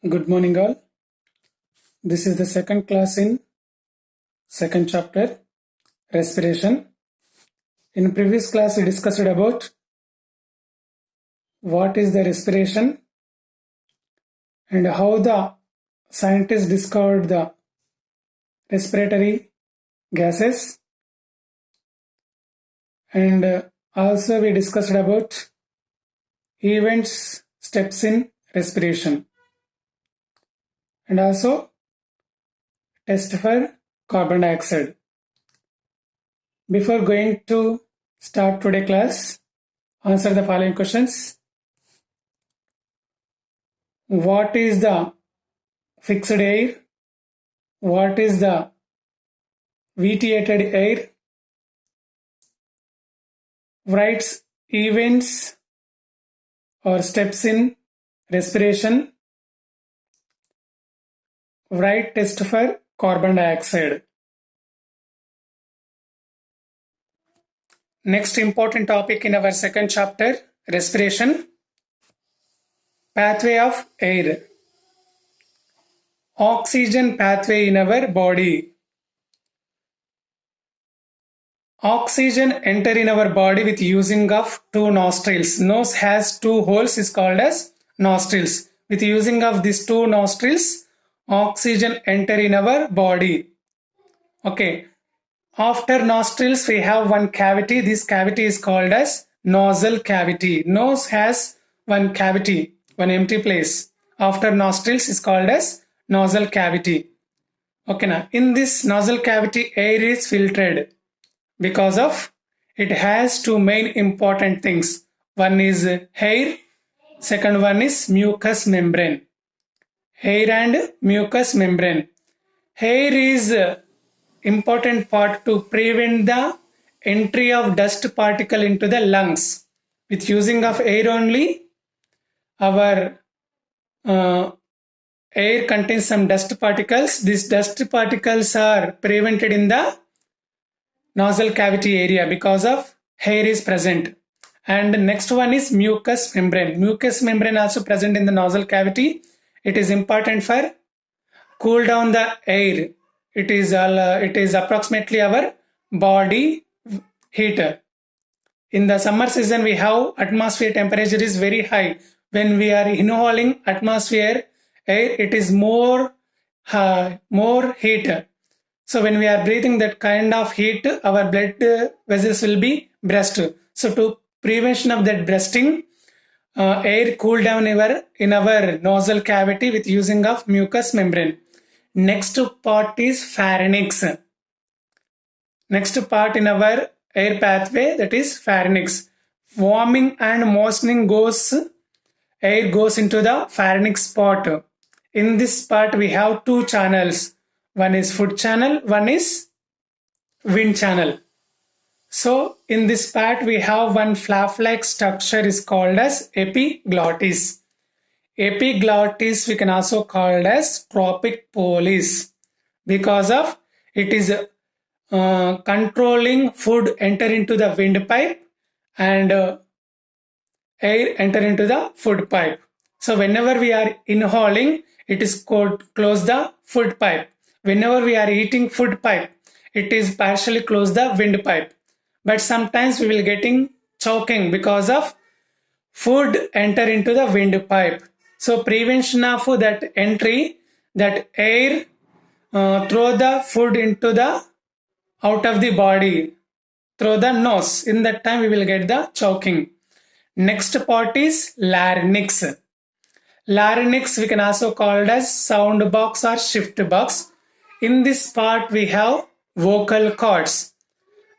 Good morning all. This is the second class in second chapter, respiration. In previous class we discussed about what is the respiration and how the scientists discovered the respiratory gases, and also we discussed about events, steps in respiration, and also test for carbon dioxide. Before going to start today's class, answer the following questions. What is the fixed air? What is the vitiated air? Writes events or steps in respiration. Write test for carbon dioxide. Next important topic in our second chapter, respiration. Pathway of air. Oxygen pathway in our body. Oxygen enter in our body with using of two nostrils. Nose has two holes is called as nostrils. With using of these two nostrils, oxygen enter in our body. Okay. After nostrils, we have one cavity. This cavity is called as nasal cavity. Nose has one cavity, one empty place. After nostrils is called as nasal cavity. Okay, now in this nasal cavity, air is filtered because of it has two main important things. One is hair, second one is mucous membrane. Hair and mucous membrane. Hair is important part to prevent the entry of dust particle into the lungs. With using of air only, our air contains some dust particles. These dust particles are prevented in the nasal cavity area because of hair is present. And next one is mucous membrane. Mucous membrane also present in the nasal cavity. It is important for cool down the air. It is approximately our body heater. In the summer season, we have atmosphere temperature is very high. When we are inhaling atmosphere air, it is more heat. So when we are breathing that kind of heat, our blood vessels will be burst. So to prevention of that bursting, air cool down in our nasal cavity with using of mucous membrane. Next part is pharynx. Next part in our air pathway, that is pharynx. Warming and moistening air goes into the pharynx part. In this part we have two channels. One is food channel, one is wind channel. So in this part we have one flap-like structure is called as epiglottis. Epiglottis we can also call as tropic polis because of it is controlling food enter into the windpipe and air enter into the food pipe. So whenever we are inhaling, it is close the food pipe. Whenever we are eating food pipe, it is partially close the windpipe. But sometimes we will getting choking because of food enter into the windpipe. So prevention of that entry, that air throw the food into the out of the body through the nose. In that time we will get the choking. Next part is larynx. Larynx we can also call it as sound box or shift box. In this part we have vocal cords.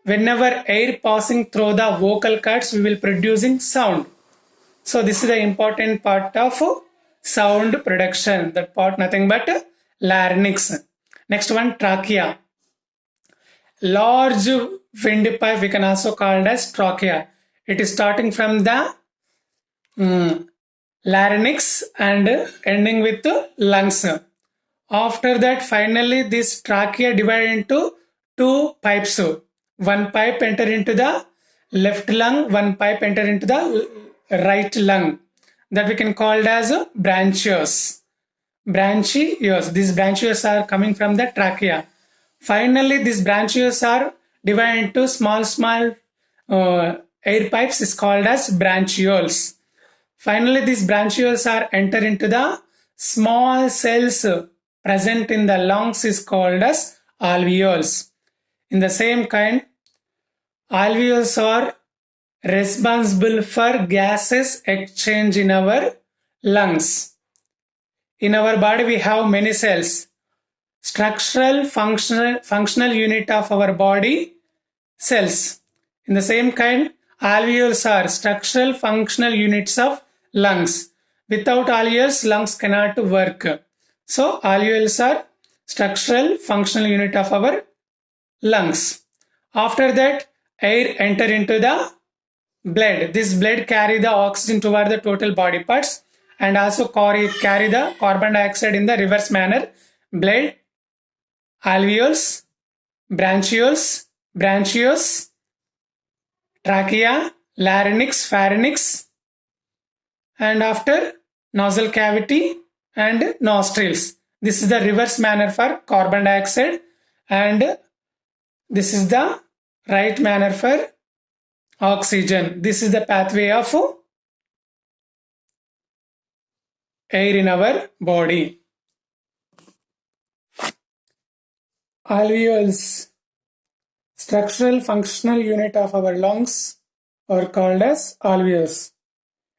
Whenever air passing through the vocal cords, we will producing sound. So this is the important part of sound production. That part nothing but larynx. Next one, trachea. Large windpipe we can also call it as trachea. It is starting from the larynx and ending with the lungs. After that, finally this trachea divided into two pipes. One pipe enter into the left lung, one pipe enter into the right lung. That we can call it as branchios. branchioles. These branchioles are coming from the trachea. Finally, these branchioles are divided into small air pipes is called as branchioles. Finally, these branchioles are enter into the small cells present in the lungs is called as alveoles. In the same kind, alveoles are responsible for gases exchange in our lungs. In our body, we have many cells. Structural functional unit of our body, cells. In the same kind, alveoles are structural functional units of lungs. Without alveoles, lungs cannot work. So, alveoles are structural functional unit of our lungs. After that, air enter into the blood. This blood carry the oxygen toward the total body parts and also carry the carbon dioxide in the reverse manner. Blood, alveoles, branchioles, trachea, larynx, pharynx, and after nostril cavity and nostrils. This is the reverse manner for carbon dioxide and this is the right manner for oxygen. This is the pathway of air in our body. Alveoles, structural functional unit of our lungs, are called as alveoles.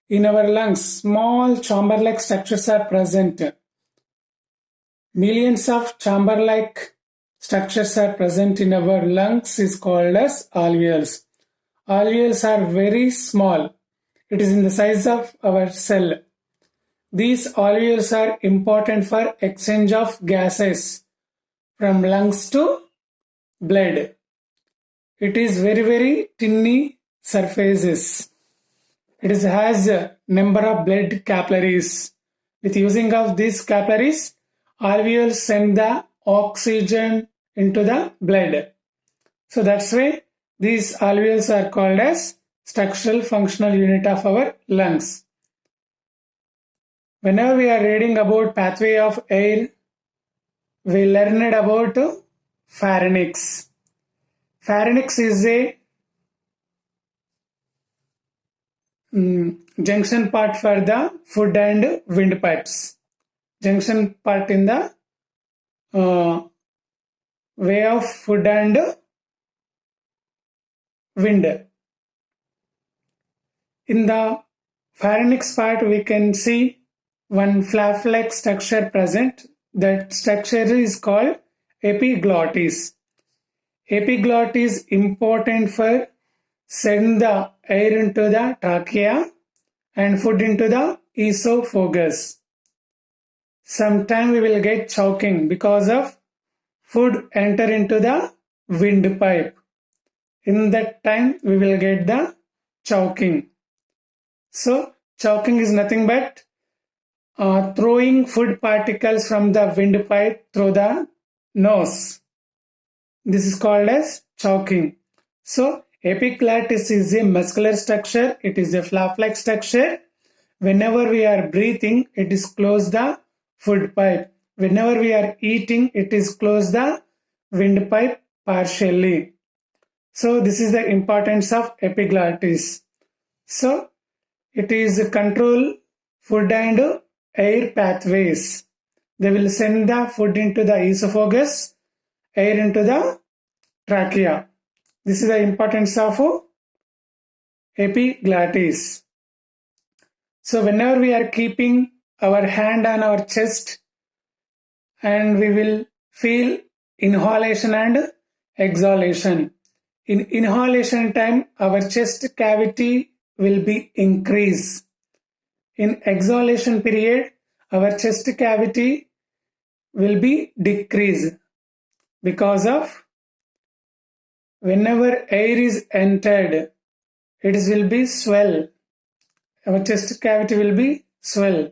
In our lungs, small chamber-like structures are present. Millions of chamber-like structures are present in our lungs is called as alveoles. Alveoles are very small. It is in the size of our cell. These alveoles are important for exchange of gases from lungs to blood. It is very tiny surfaces. It has a number of blood capillaries. With using of these capillaries, alveoles send the oxygen into the blood. So that's why these alveoles are called as structural functional unit of our lungs. Whenever we are reading about pathway of air, we learned about pharynx. Pharynx is a junction part for the food and windpipes. Junction part in the way of food and wind. In the pharynx part, we can see one flap-like structure present. That structure is called epiglottis. Epiglottis is important for send the air into the trachea and food into the esophagus. Sometime we will get choking because of food enter into the windpipe. In that time we will get the choking. So choking is nothing but throwing food particles from the windpipe through the nose. This is called as choking. So epiglottis is a muscular structure. It is a flap-like structure. Whenever we are breathing, it is close the food pipe. Whenever we are eating, it is close the windpipe partially. So this is the importance of epiglottis. So it is control food and air pathways. They will send the food into the esophagus, air into the trachea. This is the importance of epiglottis. So whenever we are keeping our hand on our chest and we will feel inhalation and exhalation. In inhalation time, our chest cavity will be increased. In exhalation period, our chest cavity will be decreased because of whenever air is entered, it will be swell. Our chest cavity will be swell.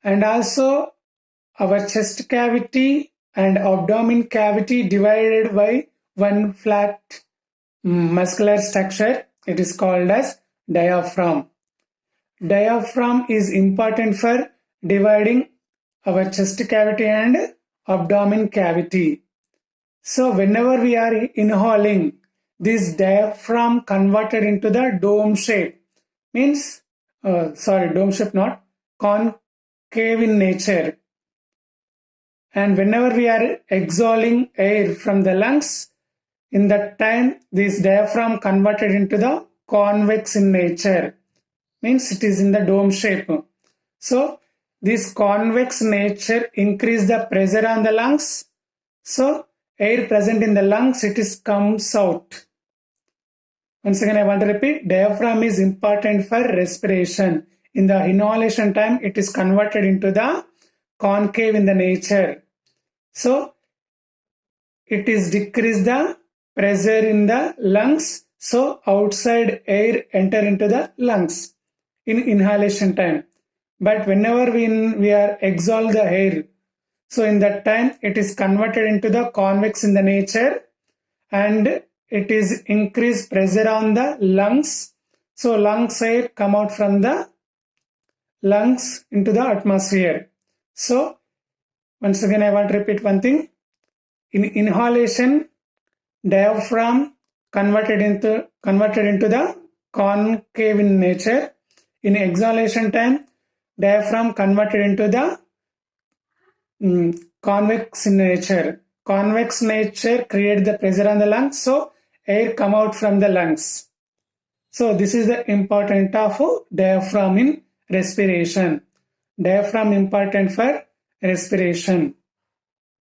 And also our chest cavity and abdomen cavity divided by one flat muscular structure. It is called as diaphragm. Diaphragm is important for dividing our chest cavity and abdomen cavity. So whenever we are inhaling, this diaphragm converted into the dome shape means, dome shape not, concave in nature. And whenever we are exhaling air from the lungs, in that time this diaphragm converted into the convex in nature, means it is in the dome shape. So this convex nature increase the pressure on the lungs. So air present in the lungs, it is comes out. Once again I want to repeat, diaphragm is important for respiration. In the inhalation time, it is converted into the concave in the nature. So it is decrease the pressure in the lungs. So outside air enter into the lungs in inhalation time. But whenever we are exhale the air, so in that time it is converted into the convex in the nature, and it is increased pressure on the lungs. So lungs air come out from the lungs into the atmosphere. So once again I want to repeat one thing. In inhalation, diaphragm converted into the concave in nature. In exhalation time, diaphragm converted into the convex in nature. Convex nature create the pressure on the lungs, so air come out from the lungs. So this is the important of diaphragm in respiration. Diaphragm important for respiration.